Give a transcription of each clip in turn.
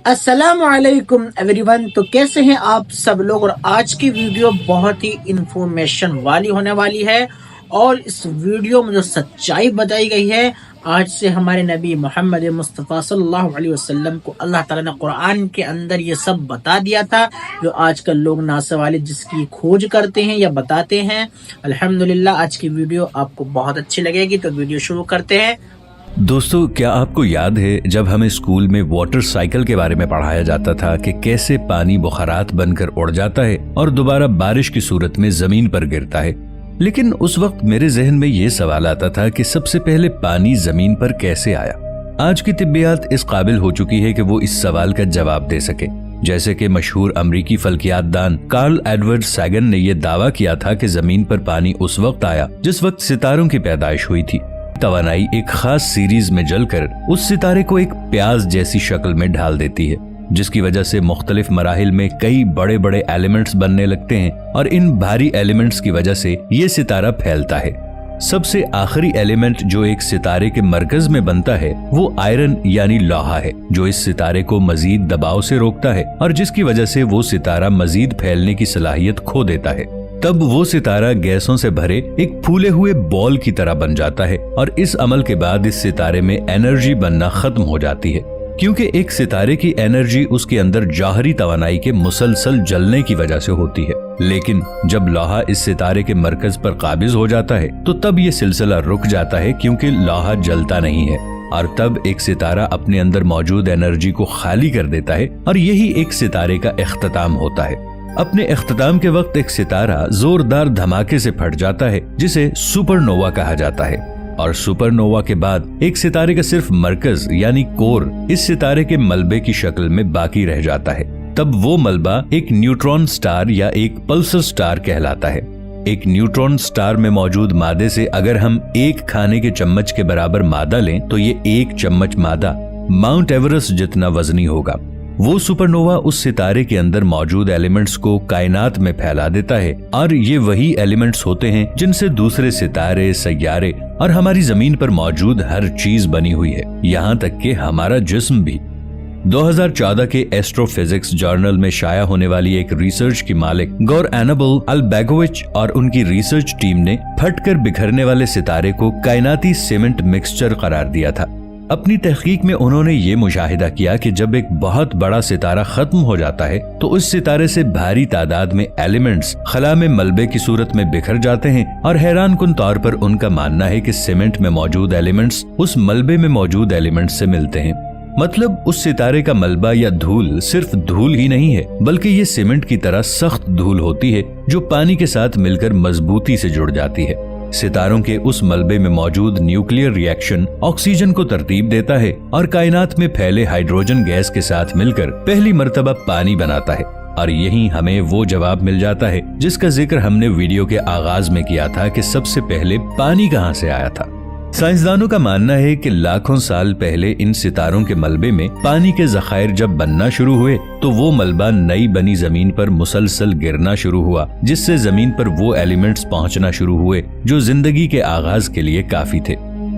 السلام علیکم every one, تو کیسے ہیں آپ سب لوگ؟ اور آج کی ویڈیو بہت ہی انفارمیشن والی ہونے والی ہے، اور اس ویڈیو میں جو سچائی بتائی گئی ہے، آج سے ہمارے نبی محمد مصطفیٰ صلی اللہ علیہ وسلم کو اللہ تعالیٰ نے قرآن کے اندر یہ سب بتا دیا تھا جو آج کل لوگ ناسا والے جس کی کھوج کرتے ہیں یا بتاتے ہیں۔ الحمدللہ آج کی ویڈیو آپ کو بہت اچھی لگے گی، تو ویڈیو شروع کرتے ہیں۔ دوستو، کیا آپ کو یاد ہے جب ہمیں اسکول میں واٹر سائیکل کے بارے میں پڑھایا جاتا تھا کہ کیسے پانی بخارات بن کر اڑ جاتا ہے اور دوبارہ بارش کی صورت میں زمین پر گرتا ہے؟ لیکن اس وقت میرے ذہن میں یہ سوال آتا تھا کہ سب سے پہلے پانی زمین پر کیسے آیا؟ آج کی طبیات اس قابل ہو چکی ہے کہ وہ اس سوال کا جواب دے سکے، جیسے کہ مشہور امریکی فلکیات دان کارل ایڈورڈ سیگن نے یہ دعویٰ کیا تھا کہ زمین پر پانی اس وقت آیا جس وقت ستاروں کی پیدائش ہوئی تھی۔ توانائی ایک خاص سیریز میں جل کر اس ستارے کو ایک پیاز جیسی شکل میں ڈھال دیتی ہے، جس کی وجہ سے مختلف مراحل میں کئی بڑے بڑے ایلیمنٹس بننے لگتے ہیں، اور ان بھاری ایلیمنٹس کی وجہ سے یہ ستارہ پھیلتا ہے۔ سب سے آخری ایلیمنٹ جو ایک ستارے کے مرکز میں بنتا ہے وہ آئرن یعنی لوہا ہے، جو اس ستارے کو مزید دباؤ سے روکتا ہے اور جس کی وجہ سے وہ ستارہ مزید پھیلنے کی صلاحیت کھو دیتا ہے۔ تب وہ ستارہ گیسوں سے بھرے ایک پھولے ہوئے بال کی طرح بن جاتا ہے، اور اس عمل کے بعد اس ستارے میں انرجی بننا ختم ہو جاتی ہے، کیونکہ ایک ستارے کی انرجی اس کے اندر جوہری توانائی کے مسلسل جلنے کی وجہ سے ہوتی ہے۔ لیکن جب لوہا اس ستارے کے مرکز پر قابض ہو جاتا ہے تو تب یہ سلسلہ رک جاتا ہے، کیونکہ لوہا جلتا نہیں ہے، اور تب ایک ستارہ اپنے اندر موجود انرجی کو خالی کر دیتا ہے، اور یہی ایک ستارے کا اختتام ہوتا ہے۔ اپنے اختتام کے وقت ایک ستارہ زوردار دھماکے سے پھٹ جاتا ہے جسے سپر نووا کہا جاتا ہے، اور سپر نووا کے بعد ایک ستارے کا صرف مرکز یعنی کور اس ستارے کے ملبے کی شکل میں باقی رہ جاتا ہے۔ تب وہ ملبہ ایک نیوٹرون سٹار یا ایک پلسر سٹار کہلاتا ہے۔ ایک نیوٹرون سٹار میں موجود مادے سے اگر ہم ایک کھانے کے چمچ کے برابر مادہ لیں تو یہ ایک چمچ مادہ ماؤنٹ ایورسٹ جتنا وزنی ہوگا۔ وہ سپر نووا اس ستارے کے اندر موجود ایلیمنٹس کو کائنات میں پھیلا دیتا ہے، اور یہ وہی ایلیمنٹس ہوتے ہیں جن سے دوسرے ستارے، سیارے اور ہماری زمین پر موجود ہر چیز بنی ہوئی ہے، یہاں تک کہ ہمارا جسم بھی۔ 2014 کے ایسٹرو فزکس جرنل میں شائع ہونے والی ایک ریسرچ کی مالک گور اینابل البیگوچ اور ان کی ریسرچ ٹیم نے پھٹ کر بکھرنے والے ستارے کو کائناتی سیمنٹ مکسچر قرار دیا تھا۔ اپنی تحقیق میں انہوں نے یہ مشاہدہ کیا کہ جب ایک بہت بڑا ستارہ ختم ہو جاتا ہے تو اس ستارے سے بھاری تعداد میں ایلیمنٹس خلا میں ملبے کی صورت میں بکھر جاتے ہیں، اور حیران کن طور پر ان کا ماننا ہے کہ سیمنٹ میں موجود ایلیمنٹس اس ملبے میں موجود ایلیمنٹس سے ملتے ہیں۔ مطلب اس ستارے کا ملبہ یا دھول صرف دھول ہی نہیں ہے، بلکہ یہ سیمنٹ کی طرح سخت دھول ہوتی ہے جو پانی کے ساتھ مل کر مضبوطی سے جڑ جاتی ہے۔ ستاروں کے اس ملبے میں موجود نیوکلیئر ری ایکشن آکسیجن کو ترتیب دیتا ہے اور کائنات میں پھیلے ہائیڈروجن گیس کے ساتھ مل کر پہلی مرتبہ پانی بناتا ہے، اور یہیں ہمیں وہ جواب مل جاتا ہے جس کا ذکر ہم نے ویڈیو کے آغاز میں کیا تھا کہ سب سے پہلے پانی کہاں سے آیا تھا۔ سائنسدانوں کا ماننا ہے کہ لاکھوں سال پہلے ان ستاروں کے ملبے میں پانی کے ذخائر جب بننا شروع ہوئے تو وہ ملبہ نئی بنی زمین پر مسلسل گرنا شروع ہوا، جس سے زمین پر وہ ایلیمنٹس پہنچنا شروع ہوئے جو زندگی کے آغاز کے لیے کافی تھے۔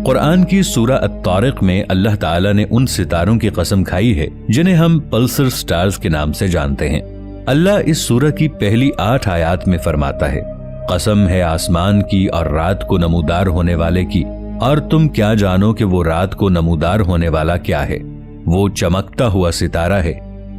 قرآن کی سورہ الطارق میں اللہ تعالیٰ نے ان ستاروں کی قسم کھائی ہے جنہیں ہم پلسر سٹارز کے نام سے جانتے ہیں۔ اللہ اس سورہ کی پہلی 8 آیات میں فرماتا ہے، قسم ہے آسمان کی اور رات کو نمودار ہونے والے کی، اور تم کیا جانو کہ وہ رات کو نمودار ہونے والا کیا ہے؟ وہ چمکتا ہوا ستارہ ہے،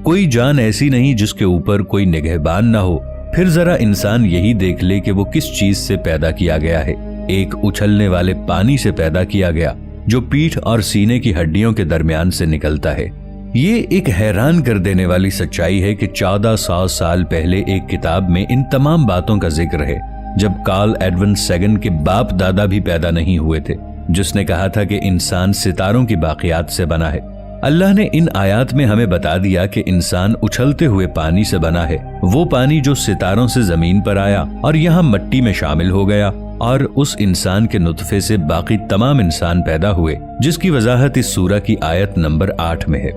کوئی جان ایسی نہیں جس کے اوپر کوئی نگہبان نہ ہو۔ پھر ذرا انسان یہی دیکھ لے کہ وہ کس چیز سے پیدا کیا گیا ہے۔ ایک اچھلنے والے پانی سے پیدا کیا گیا جو پیٹھ اور سینے کی ہڈیوں کے درمیان سے نکلتا ہے۔ یہ ایک حیران کر دینے والی سچائی ہے کہ 1400 سال پہلے ایک کتاب میں ان تمام باتوں کا ذکر ہے، جب کارل ایڈورڈ سیگن کے باپ دادا بھی پیدا نہیں ہوئے تھے، جس نے کہا تھا کہ انسان ستاروں کی باقیات سے بنا ہے۔ اللہ نے ان آیات میں ہمیں بتا دیا کہ انسان اچھلتے ہوئے پانی سے بنا ہے، وہ پانی جو ستاروں سے زمین پر آیا اور یہاں مٹی میں شامل ہو گیا، اور اس انسان کے نطفے سے باقی تمام انسان پیدا ہوئے، جس کی وضاحت اس سورہ کی آیت نمبر 8 میں ہے۔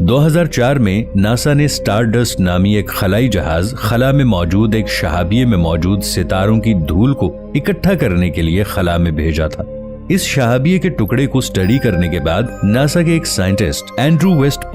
2004 میں ناسا نے سٹار ڈسٹ نامی ایک خلائی جہاز خلا میں موجود ایک شہابیے میں موجود ستاروں کی دھول کو اکٹھا کرنے کے لیے خلا میں بھیجا تھا۔ اس شہابیے کے ٹکڑے کو سٹڈی کرنے کے بعد ناسا کے ایک سائنٹسٹ اینڈرو ویسٹ